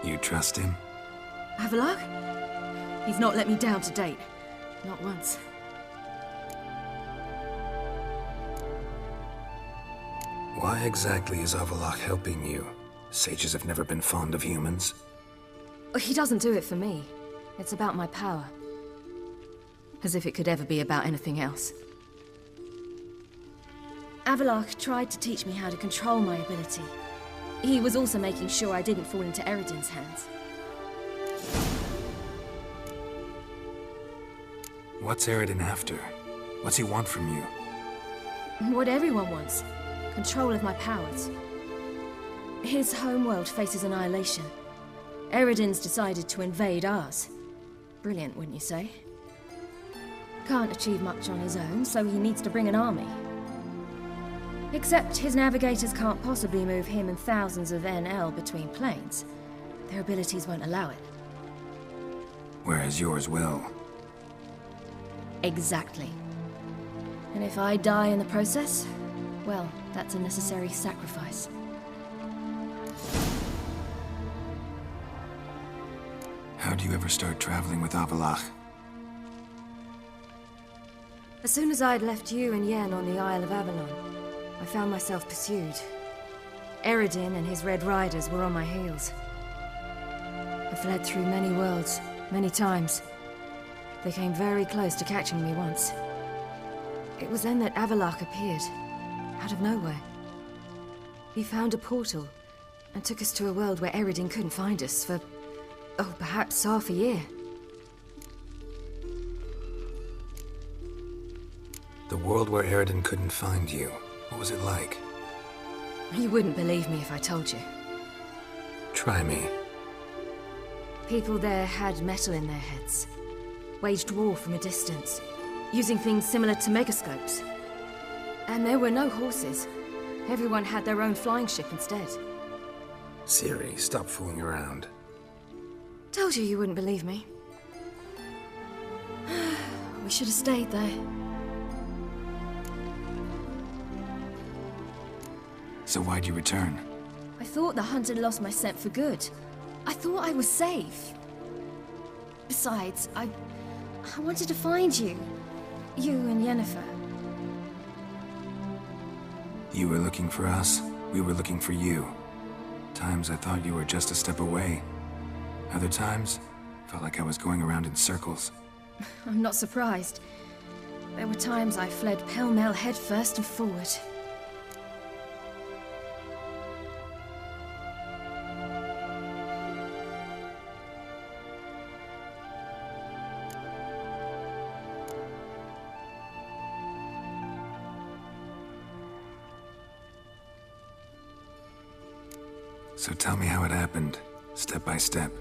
You trust him? Avallac'h? He's not let me down to date. Not once. Why exactly is Avallac'h helping you? Sages have never been fond of humans. He doesn't do it for me. It's about my power. As if it could ever be about anything else. Avallac'h tried to teach me how to control my ability. He was also making sure I didn't fall into Eredin's hands. What's Eredin after? What's he want from you? What everyone wants. Control of my powers. His homeworld faces annihilation. Eredin's decided to invade ours. Brilliant, wouldn't you say? Can't achieve much on his own, so he needs to bring an army. Except his navigators can't possibly move him and thousands of NL between planes. Their abilities won't allow it. Whereas yours will. Exactly. And if I die in the process, well, that's a necessary sacrifice. How do you ever start traveling with Avallac'h? As soon as I'd left you and Yen on the Isle of Avalon, I found myself pursued. Eredin and his Red Riders were on my heels. I fled through many worlds, many times. They came very close to catching me once. It was then that Avallac'h appeared, out of nowhere. He found a portal, and took us to a world where Eredin couldn't find us for, oh, perhaps half a year. The world where Eredin couldn't find you. What was it like? You wouldn't believe me if I told you. Try me. People there had metal in their heads. Waged war from a distance, using things similar to megascopes. And there were no horses. Everyone had their own flying ship instead. Ciri, stop fooling around. Told you wouldn't believe me. We should have stayed there. So why'd you return? I thought the hunt had lost my scent for good. I thought I was safe. Besides, I wanted to find you. You and Yennefer. You were looking for us, we were looking for you. Times I thought you were just a step away. Other times, felt like I was going around in circles. I'm not surprised. There were times I fled pell-mell head first and forward. So tell me how it happened, step by step.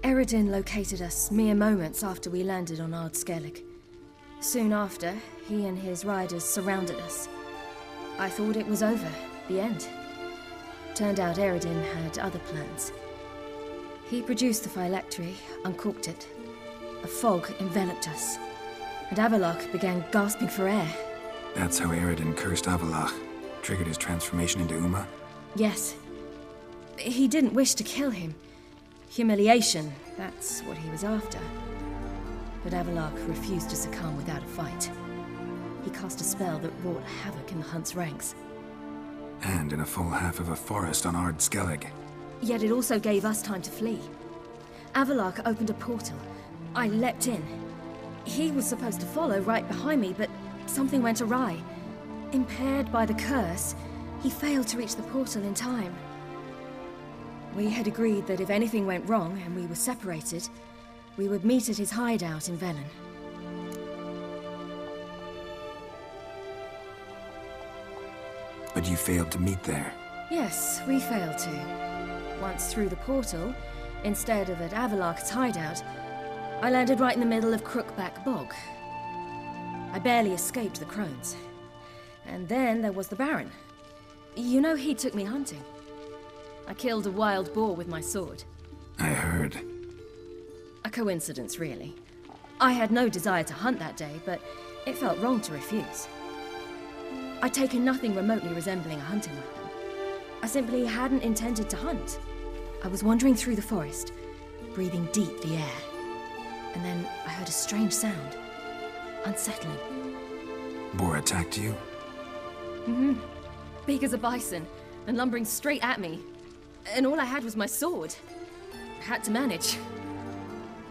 Eredin located us mere moments after we landed on Ard Skellig. Soon after, he and his riders surrounded us. I thought it was over, the end. Turned out Eredin had other plans. He produced the phylactery, uncorked it. A fog enveloped us, and Avallac'h began gasping for air. That's how Eredin cursed Avallac'h, triggered his transformation into Uma? Yes. He didn't wish to kill him. Humiliation, that's what he was after. But Avallac'h refused to succumb without a fight. He cast a spell that wrought havoc in the hunt's ranks. And in a full half of a forest on Ard Skellig. Yet it also gave us time to flee. Avallac'h opened a portal. I leapt in. He was supposed to follow right behind me, but something went awry. Impaired by the curse, he failed to reach the portal in time. We had agreed that if anything went wrong and we were separated, we would meet at his hideout in Velen. But you failed to meet there. Yes, we failed to. Once through the portal, instead of at Avallac'h's hideout, I landed right in the middle of Crookback Bog. I barely escaped the crones. And then there was the Baron. You know, he took me hunting. I killed a wild boar with my sword. I heard. A coincidence, really. I had no desire to hunt that day, but it felt wrong to refuse. I'd taken nothing remotely resembling a hunting weapon. I simply hadn't intended to hunt. I was wandering through the forest, breathing deep the air. And then I heard a strange sound. Unsettling. Boar attacked you? Mm-hmm. Big as a bison, and lumbering straight at me. And all I had was my sword. I had to manage.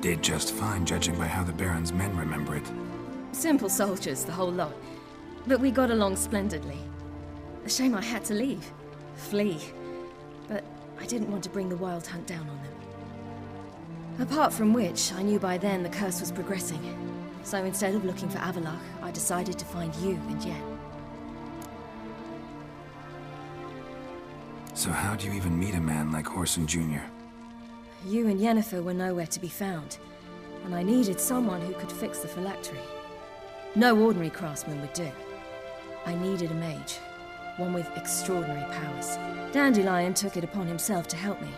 Did just fine, judging by how the Baron's men remember it. Simple soldiers, the whole lot. But we got along splendidly. A shame I had to leave. Flee. But I didn't want to bring the Wild Hunt down on them. Apart from which, I knew by then the curse was progressing. So instead of looking for Avallac'h, I decided to find you and Yen. So how'd you even meet a man like Whoreson Jr.? You and Yennefer were nowhere to be found, and I needed someone who could fix the phylactery. No ordinary craftsman would do. I needed a mage, one with extraordinary powers. Dandelion took it upon himself to help me.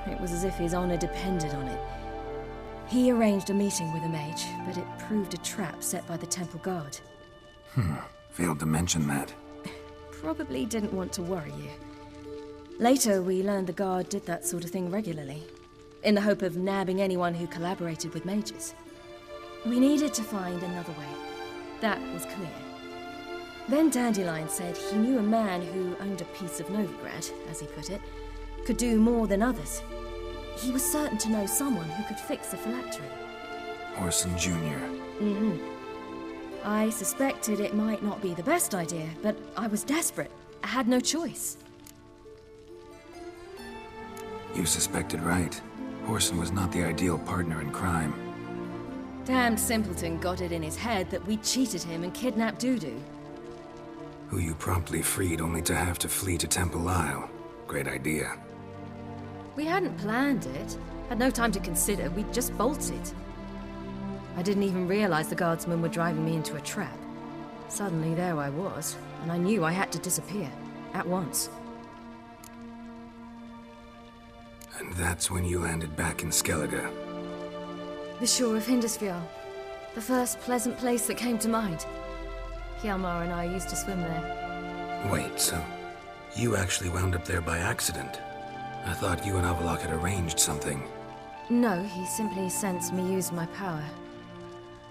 It was as if his honor depended on it. He arranged a meeting with a mage, but it proved a trap set by the temple guard. Failed to mention that. Probably didn't want to worry you. Later, we learned the guard did that sort of thing regularly, in the hope of nabbing anyone who collaborated with mages. We needed to find another way. That was clear. Then Dandelion said he knew a man who owned a piece of Novigrad, as he put it, could do more than others. He was certain to know someone who could fix the phylactery. Whoreson Jr. Mm-hmm. I suspected it might not be the best idea, but I was desperate. I had no choice. You suspected right. Whoreson was not the ideal partner in crime. Damned simpleton got it in his head that we cheated him and kidnapped Dudu. Who you promptly freed only to have to flee to Temple Isle. Great idea. We hadn't planned it. Had no time to consider. We just bolted. I didn't even realize the guardsmen were driving me into a trap. Suddenly there I was, and I knew I had to disappear. At once. And that's when you landed back in Skellige. The shore of Hindisfjall. The first pleasant place that came to mind. Hjalmar and I used to swim there. Wait, so you actually wound up there by accident? I thought you and Avallac'h had arranged something. No, he simply sensed me use my power.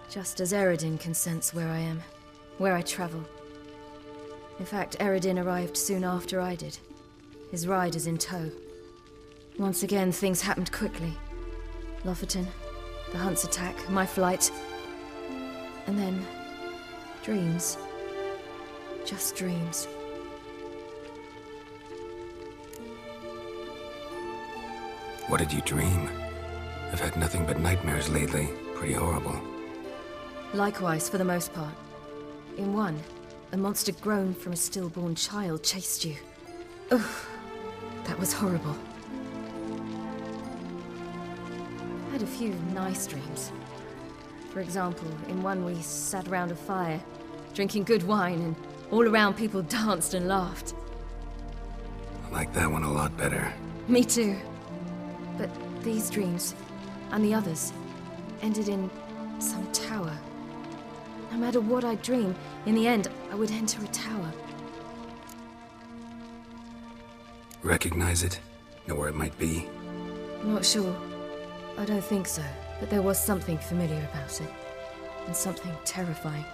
Just as Eredin can sense where I am, where I travel. In fact, Eredin arrived soon after I did. His riders in tow. Once again, things happened quickly. Lofoten, the Hunt's attack, my flight. And then... dreams. Just dreams. What did you dream? I've had nothing but nightmares lately. Pretty horrible. Likewise, for the most part. In one, a monster grown from a stillborn child chased you. Ugh, that was horrible. I had a few nice dreams. For example, in one we sat around a fire, drinking good wine, and all around people danced and laughed. I like that one a lot better. Me too. But these dreams, and the others, ended in some tower. No matter what I dream, in the end, I would enter a tower. Recognize it? Know where it might be? Not sure. I don't think so, but there was something familiar about it. And something terrifying.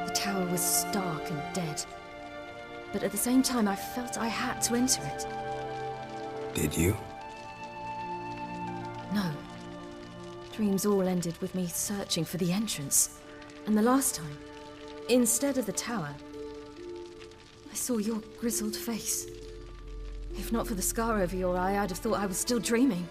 The tower was stark and dead. But at the same time, I felt I had to enter it. Did you? No. Dreams all ended with me searching for the entrance. And the last time, instead of the tower, I saw your grizzled face. If not for the scar over your eye, I'd have thought I was still dreaming.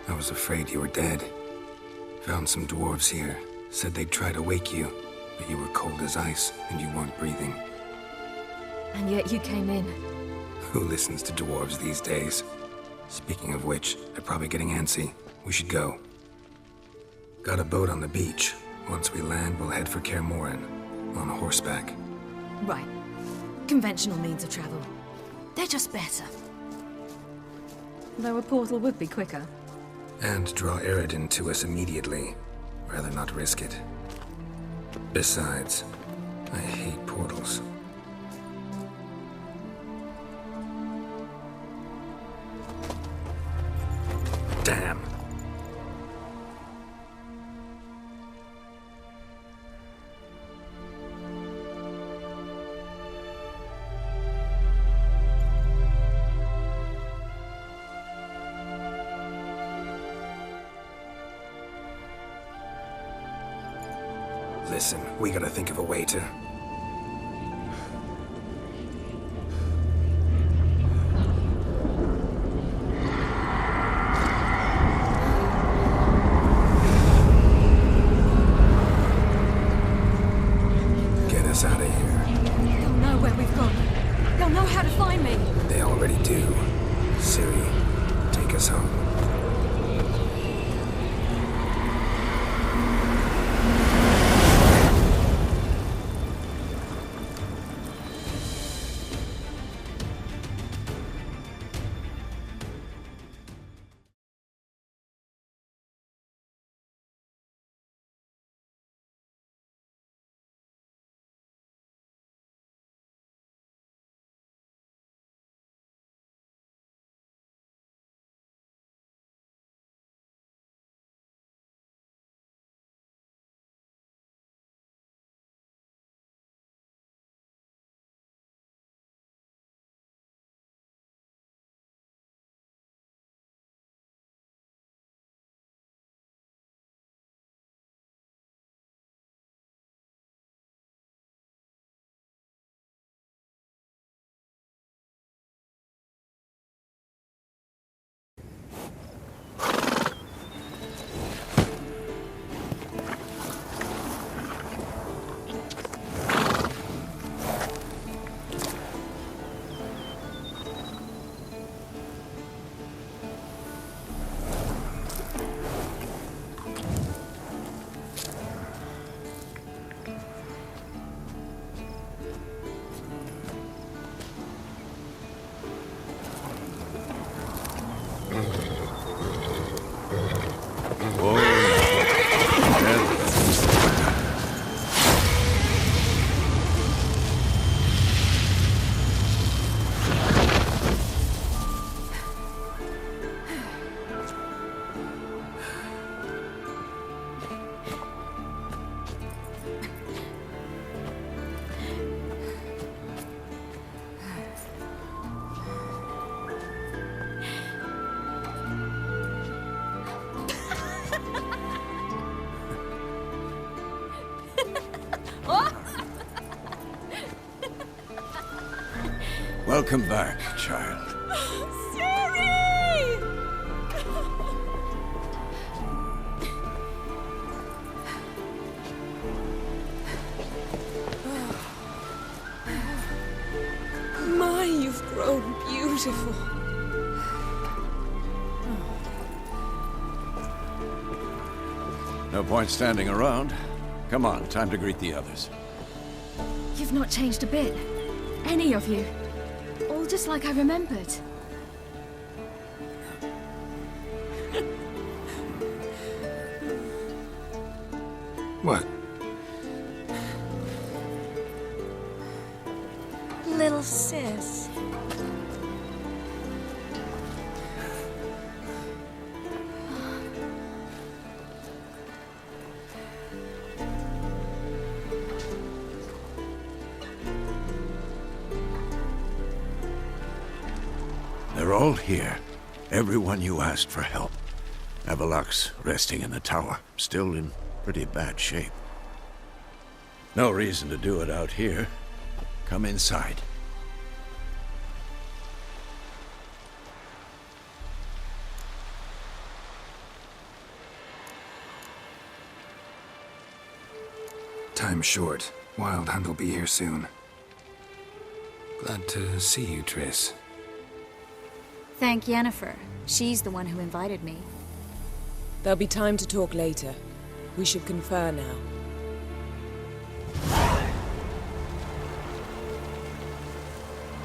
I was afraid you were dead. Found some dwarves here. Said they'd try to wake you, but you were cold as ice and you weren't breathing. And yet you came in. Who listens to dwarves these days? Speaking of which, they're probably getting antsy. We should go. Got a boat on the beach. Once we land, we'll head for Kaer Morhen. On horseback. Right. Conventional means of travel. They're just better. Though a portal would be quicker. And draw Eredin to us immediately. Rather not risk it. Besides, I hate portals. Listen, we gotta think of a way to... Get us out of here. They'll know where we've gone. They'll know how to find me. They already do. Ciri, take us home. Welcome back, child. Ciri! My, you've grown beautiful. No point standing around. Come on, time to greet the others. You've not changed a bit. Any of you. All just like I remembered. What? Little sis. They're all here. Everyone you asked for help. Avalok's resting in the tower, still in pretty bad shape. No reason to do it out here. Come inside. Time's short. Wild Hunt will be here soon. Glad to see you, Triss. Thank Yennefer. She's the one who invited me. There'll be time to talk later. We should confer now.